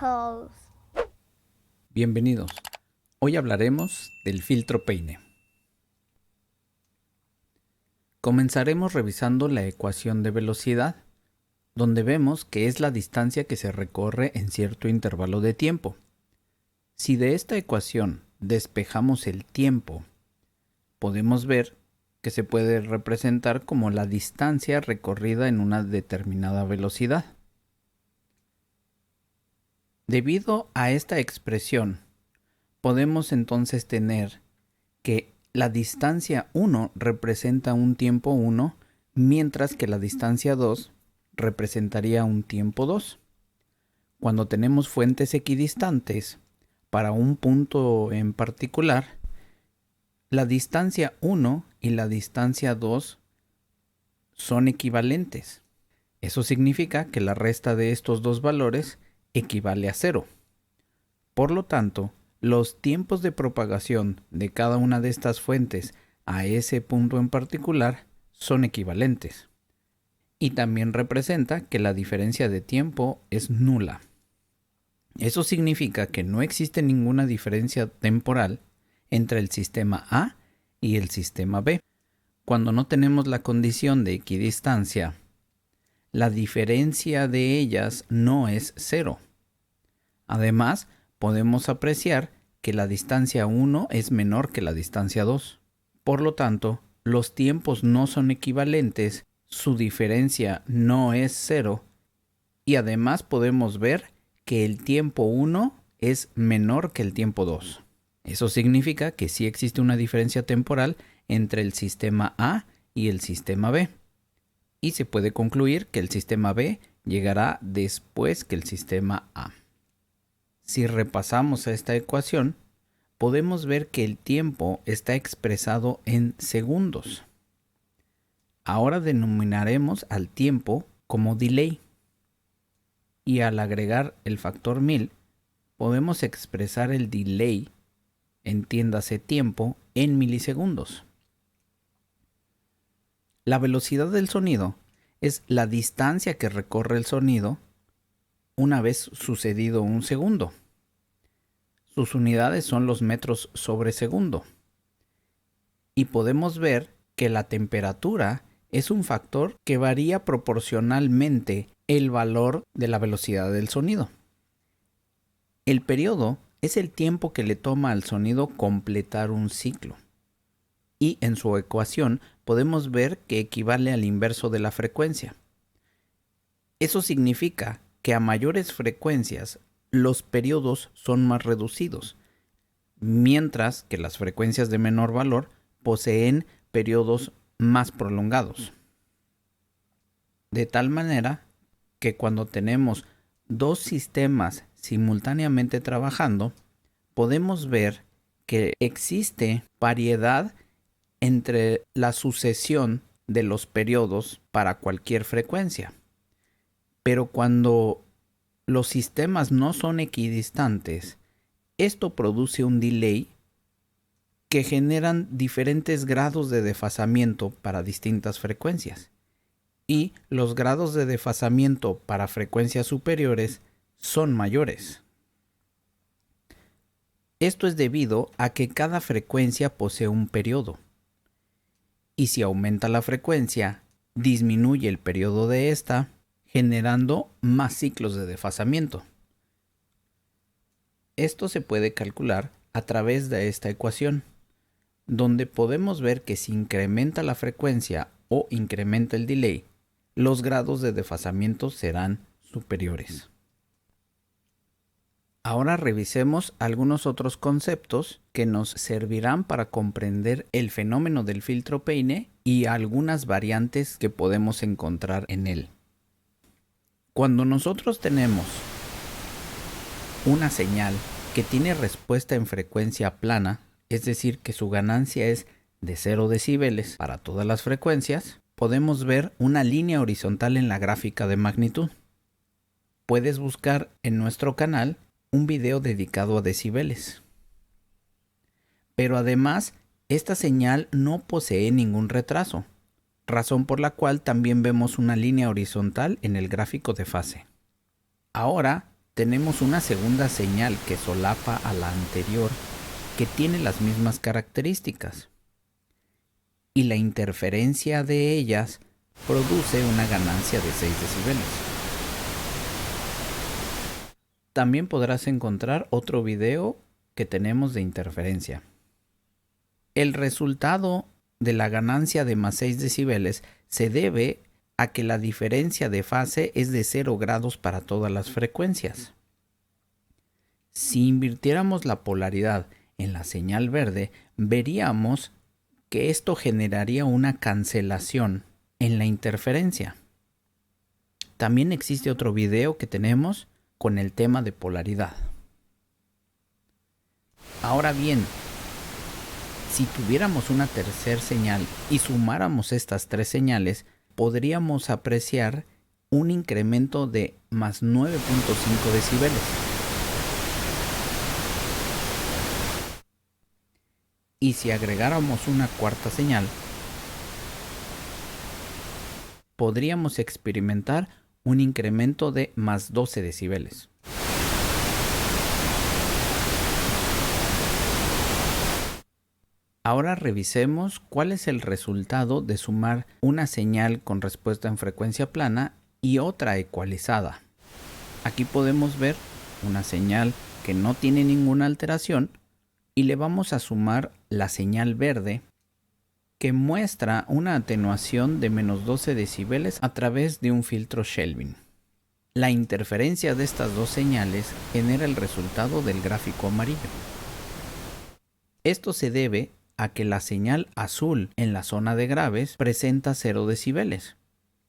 House. Bienvenidos. Hoy hablaremos del filtro peine. Comenzaremos revisando la ecuación de velocidad, donde vemos que es la distancia que se recorre en cierto intervalo de tiempo. Si de esta ecuación despejamos el tiempo, podemos ver que se puede representar como la distancia recorrida en una determinada velocidad. Debido a esta expresión, podemos entonces tener que la distancia 1 representa un tiempo 1, mientras que la distancia 2 representaría un tiempo 2. Cuando tenemos fuentes equidistantes para un punto en particular, la distancia 1 y la distancia 2 son equivalentes. Eso significa que la resta de estos dos valores equivale a 0. Por lo tanto, los tiempos de propagación de cada una de estas fuentes a ese punto en particular son equivalentes. Y también representa que la diferencia de tiempo es nula. Eso significa que no existe ninguna diferencia temporal entre el sistema A y el sistema B. Cuando no tenemos la condición de equidistancia, la diferencia de ellas no es 0. Además, podemos apreciar que la distancia 1 es menor que la distancia 2. Por lo tanto, los tiempos no son equivalentes, su diferencia no es 0, y además podemos ver que el tiempo 1 es menor que el tiempo 2. Eso significa que sí existe una diferencia temporal entre el sistema A y el sistema B. Y se puede concluir que el sistema B llegará después que el sistema A. Si repasamos a esta ecuación, podemos ver que el tiempo está expresado en segundos. Ahora denominaremos al tiempo como delay. Y al agregar el factor 1000, podemos expresar el delay, entiéndase tiempo, en milisegundos. La velocidad del sonido es la distancia que recorre el sonido una vez sucedido un segundo. Sus unidades son los metros sobre segundo. Y podemos ver que la temperatura es un factor que varía proporcionalmente el valor de la velocidad del sonido. El periodo es el tiempo que le toma al sonido completar un ciclo. Y en su ecuación podemos ver que equivale al inverso de la frecuencia. Eso significa que a mayores frecuencias los periodos son más reducidos, mientras que las frecuencias de menor valor poseen periodos más prolongados. De tal manera que cuando tenemos dos sistemas simultáneamente trabajando, podemos ver que existe variedad entre la sucesión de los periodos para cualquier frecuencia. Pero cuando los sistemas no son equidistantes, esto produce un delay que generan diferentes grados de desfasamiento para distintas frecuencias. Y los grados de desfasamiento para frecuencias superiores son mayores. Esto es debido a que cada frecuencia posee un periodo. Y si aumenta la frecuencia, disminuye el periodo de esta, generando más ciclos de desfasamiento. Esto se puede calcular a través de esta ecuación, donde podemos ver que si incrementa la frecuencia o incrementa el delay, los grados de desfasamiento serán superiores. Ahora revisemos algunos otros conceptos que nos servirán para comprender el fenómeno del filtro peine y algunas variantes que podemos encontrar en él. Cuando nosotros tenemos una señal que tiene respuesta en frecuencia plana, es decir, que su ganancia es de 0 decibeles para todas las frecuencias, podemos ver una línea horizontal en la gráfica de magnitud. Puedes buscar en nuestro canal un video dedicado a decibeles. Pero además, esta señal no posee ningún retraso, razón por la cual también vemos una línea horizontal en el gráfico de fase. Ahora tenemos una segunda señal que solapa a la anterior que tiene las mismas características. Y la interferencia de ellas produce una ganancia de 6 decibeles. También podrás encontrar otro video que tenemos de interferencia. El resultado de la ganancia de más 6 decibeles se debe a que la diferencia de fase es de 0 grados para todas las frecuencias. Si invirtiéramos la polaridad en la señal verde, veríamos que esto generaría una cancelación en la interferencia. También existe otro video que tenemos con el tema de polaridad. Ahora bien, si tuviéramos una tercera señal y sumáramos estas tres señales, podríamos apreciar un incremento de más 9.5 decibeles. Y si agregáramos una cuarta señal, podríamos experimentar un incremento de más 12 decibeles. Ahora revisemos cuál es el resultado de sumar una señal con respuesta en frecuencia plana y otra ecualizada. Aquí podemos ver una señal que no tiene ninguna alteración y le vamos a sumar la señal verde que muestra una atenuación de menos 12 decibeles a través de un filtro Kelvin. La interferencia de estas dos señales genera el resultado del gráfico amarillo. Esto se debe a que la señal azul en la zona de graves presenta 0 decibeles.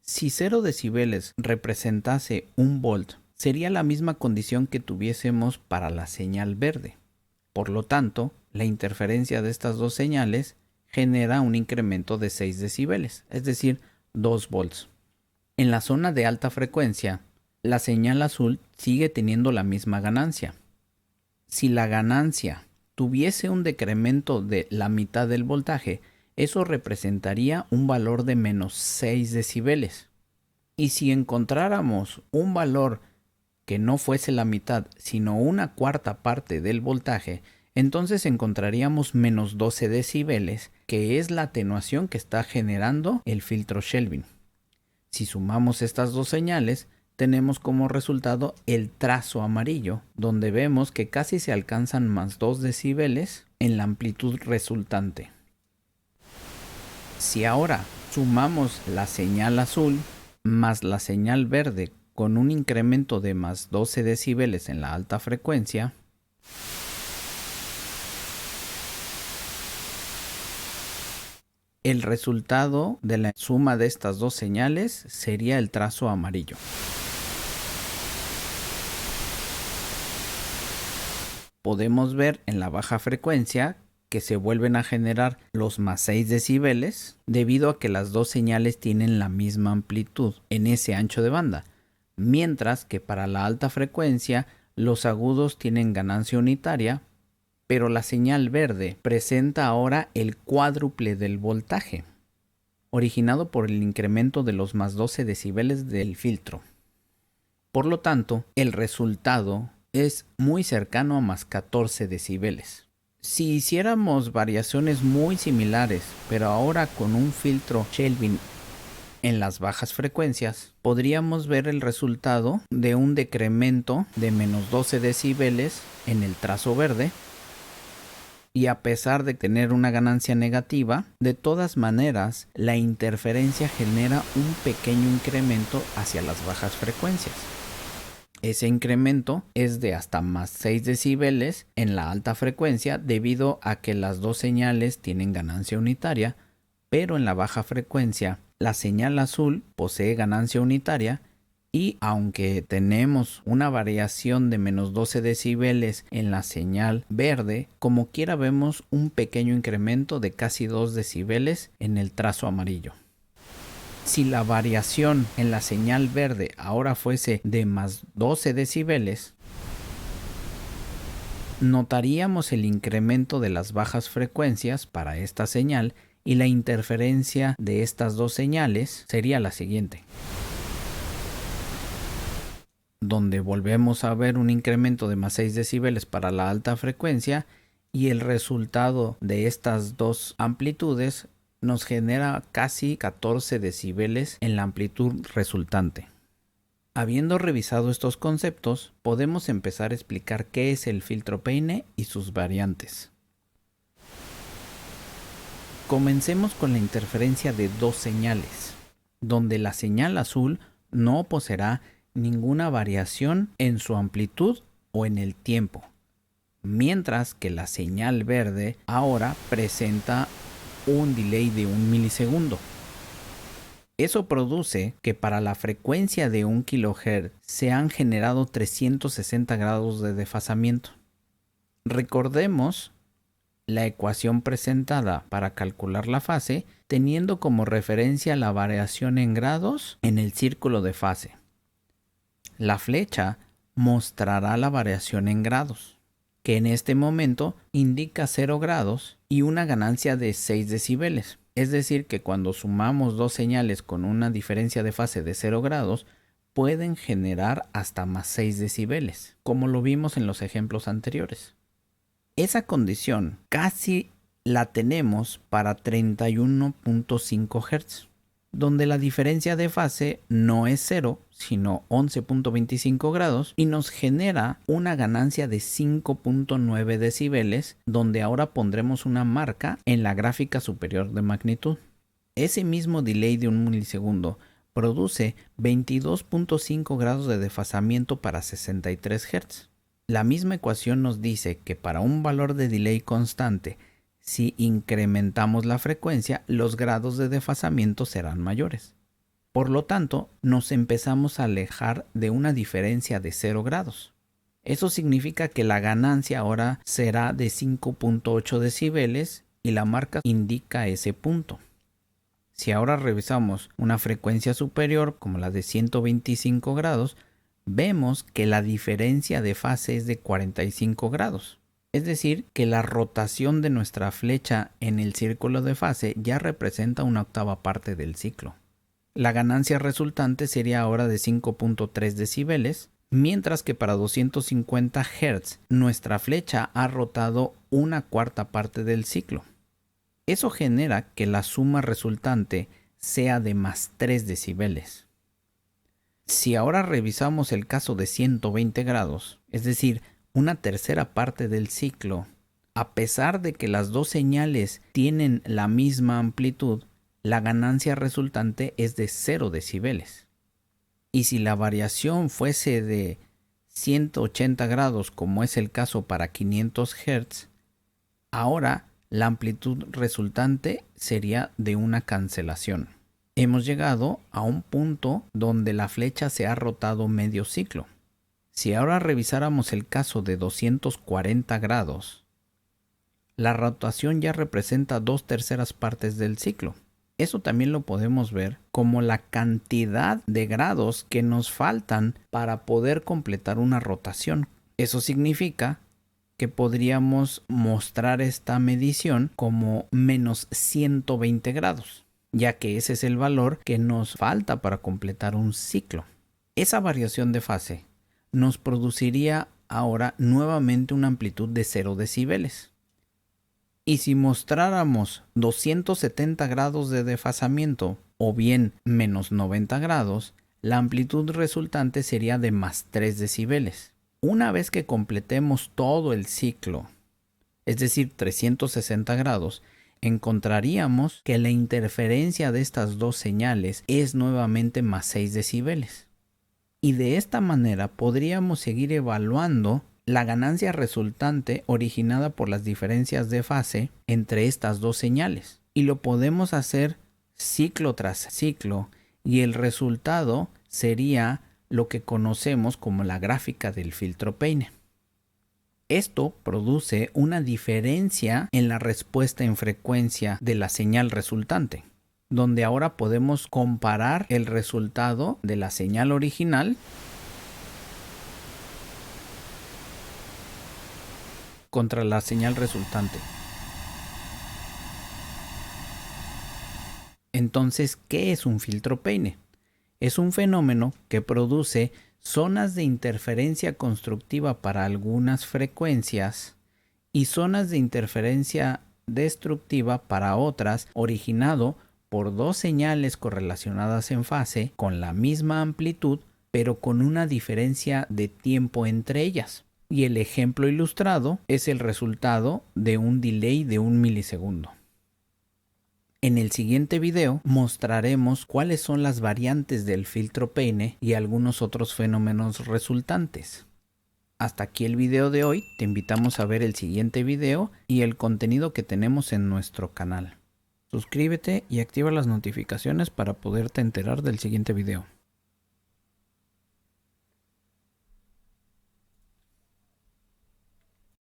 Si 0 decibeles representase 1 volt, sería la misma condición que tuviésemos para la señal verde. Por lo tanto, la interferencia de estas dos señales genera un incremento de 6 decibeles, es decir, 2 volts. En la zona de alta frecuencia, la señal azul sigue teniendo la misma ganancia. Si la ganancia tuviese un decremento de la mitad del voltaje, eso representaría un valor de menos 6 decibeles. Y si encontráramos un valor que no fuese la mitad, sino una cuarta parte del voltaje, entonces encontraríamos menos 12 decibeles, que es la atenuación que está generando el filtro Kelvin. Si sumamos estas dos señales, tenemos como resultado el trazo amarillo, donde vemos que casi se alcanzan más 2 decibeles en la amplitud resultante. Si ahora sumamos la señal azul más la señal verde con un incremento de más 12 decibeles en la alta frecuencia, el resultado de la suma de estas dos señales sería el trazo amarillo. Podemos ver en la baja frecuencia que se vuelven a generar los más 6 decibeles debido a que las dos señales tienen la misma amplitud en ese ancho de banda, mientras que para la alta frecuencia los agudos tienen ganancia unitaria, pero la señal verde presenta ahora el cuádruple del voltaje, originado por el incremento de los más 12 decibeles del filtro. Por lo tanto, el resultado es muy cercano a más 14 decibeles. Si hiciéramos variaciones muy similares, pero ahora con un filtro Kelvin en las bajas frecuencias, podríamos ver el resultado de un decremento de menos 12 decibeles en el trazo verde. Y a pesar de tener una ganancia negativa, de todas maneras, la interferencia genera un pequeño incremento hacia las bajas frecuencias. Ese incremento es de hasta más 6 decibeles en la alta frecuencia debido a que las dos señales tienen ganancia unitaria, pero en la baja frecuencia la señal azul posee ganancia unitaria y aunque tenemos una variación de menos 12 decibeles en la señal verde, como quiera vemos un pequeño incremento de casi 2 decibeles en el trazo amarillo. Si la variación en la señal verde ahora fuese de más 12 decibeles, notaríamos el incremento de las bajas frecuencias para esta señal y la interferencia de estas dos señales sería la siguiente. donde volvemos a ver un incremento de más 6 decibeles para la alta frecuencia, y el resultado de estas dos amplitudes nos genera casi 14 decibeles en la amplitud resultante. Habiendo revisado estos conceptos, podemos empezar a explicar qué es el filtro Peine y sus variantes. Comencemos con la interferencia de dos señales, donde la señal azul no poseerá ninguna variación en su amplitud o en el tiempo, mientras que la señal verde ahora presenta un delay de 1 milisegundo. Eso produce que para la frecuencia de 1 kHz se han generado 360 grados de desfasamiento. Recordemos la ecuación presentada para calcular la fase, teniendo como referencia la variación en grados en el círculo de fase. La flecha mostrará la variación en grados, que en este momento indica 0 grados y una ganancia de 6 decibeles. Es decir, que cuando sumamos dos señales con una diferencia de fase de 0 grados, pueden generar hasta más 6 decibeles, como lo vimos en los ejemplos anteriores. Esa condición casi la tenemos para 31.5 Hz, donde la diferencia de fase no es 0, sino 11.25 grados y nos genera una ganancia de 5.9 decibeles, donde ahora pondremos una marca en la gráfica superior de magnitud. Ese mismo delay de 1 milisegundo produce 22.5 grados de desfasamiento para 63 Hz. La misma ecuación nos dice que para un valor de delay constante, si incrementamos la frecuencia, los grados de desfasamiento serán mayores. Por lo tanto, nos empezamos a alejar de una diferencia de 0 grados. Eso significa que la ganancia ahora será de 5.8 decibeles y la marca indica ese punto. Si ahora revisamos una frecuencia superior como la de 125 grados, vemos que la diferencia de fase es de 45 grados. Es decir, que la rotación de nuestra flecha en el círculo de fase ya representa una octava parte del ciclo. La ganancia resultante sería ahora de 5.3 decibeles, mientras que para 250 Hz nuestra flecha ha rotado una cuarta parte del ciclo. Eso genera que la suma resultante sea de más 3 decibeles. Si ahora revisamos el caso de 120 grados, es decir, una tercera parte del ciclo, a pesar de que las dos señales tienen la misma amplitud, la ganancia resultante es de 0 decibeles. Y si la variación fuese de 180 grados, como es el caso para 500 Hz, ahora la amplitud resultante sería de una cancelación. Hemos llegado a un punto donde la flecha se ha rotado medio ciclo. Si ahora revisáramos el caso de 240 grados, la rotación ya representa 2/3 partes del ciclo. Eso también lo podemos ver como la cantidad de grados que nos faltan para poder completar una rotación. Eso significa que podríamos mostrar esta medición como menos 120 grados. Ya que ese es el valor que nos falta para completar un ciclo. Esa variación de fase nos produciría ahora nuevamente una amplitud de 0 decibeles. Y si mostráramos 270 grados de desfasamiento o bien menos 90 grados, la amplitud resultante sería de más 3 decibeles. Una vez que completemos todo el ciclo, es decir, 360 grados, encontraríamos que la interferencia de estas dos señales es nuevamente más 6 decibeles. Y de esta manera podríamos seguir evaluando la ganancia resultante originada por las diferencias de fase entre estas dos señales. Y lo podemos hacer ciclo tras ciclo y el resultado sería lo que conocemos como la gráfica del filtro Peine. Esto produce una diferencia en la respuesta en frecuencia de la señal resultante, donde ahora podemos comparar el resultado de la señal original contra la señal resultante. Entonces, ¿qué es un filtro Peine? Es un fenómeno que produce zonas de interferencia constructiva para algunas frecuencias y zonas de interferencia destructiva para otras, originado por dos señales correlacionadas en fase con la misma amplitud, pero con una diferencia de tiempo entre ellas. Y el ejemplo ilustrado es el resultado de un delay de 1 milisegundo. En el siguiente video mostraremos cuáles son las variantes del filtro peine y algunos otros fenómenos resultantes. Hasta aquí el video de hoy, te invitamos a ver el siguiente video y el contenido que tenemos en nuestro canal. Suscríbete y activa las notificaciones para poderte enterar del siguiente video.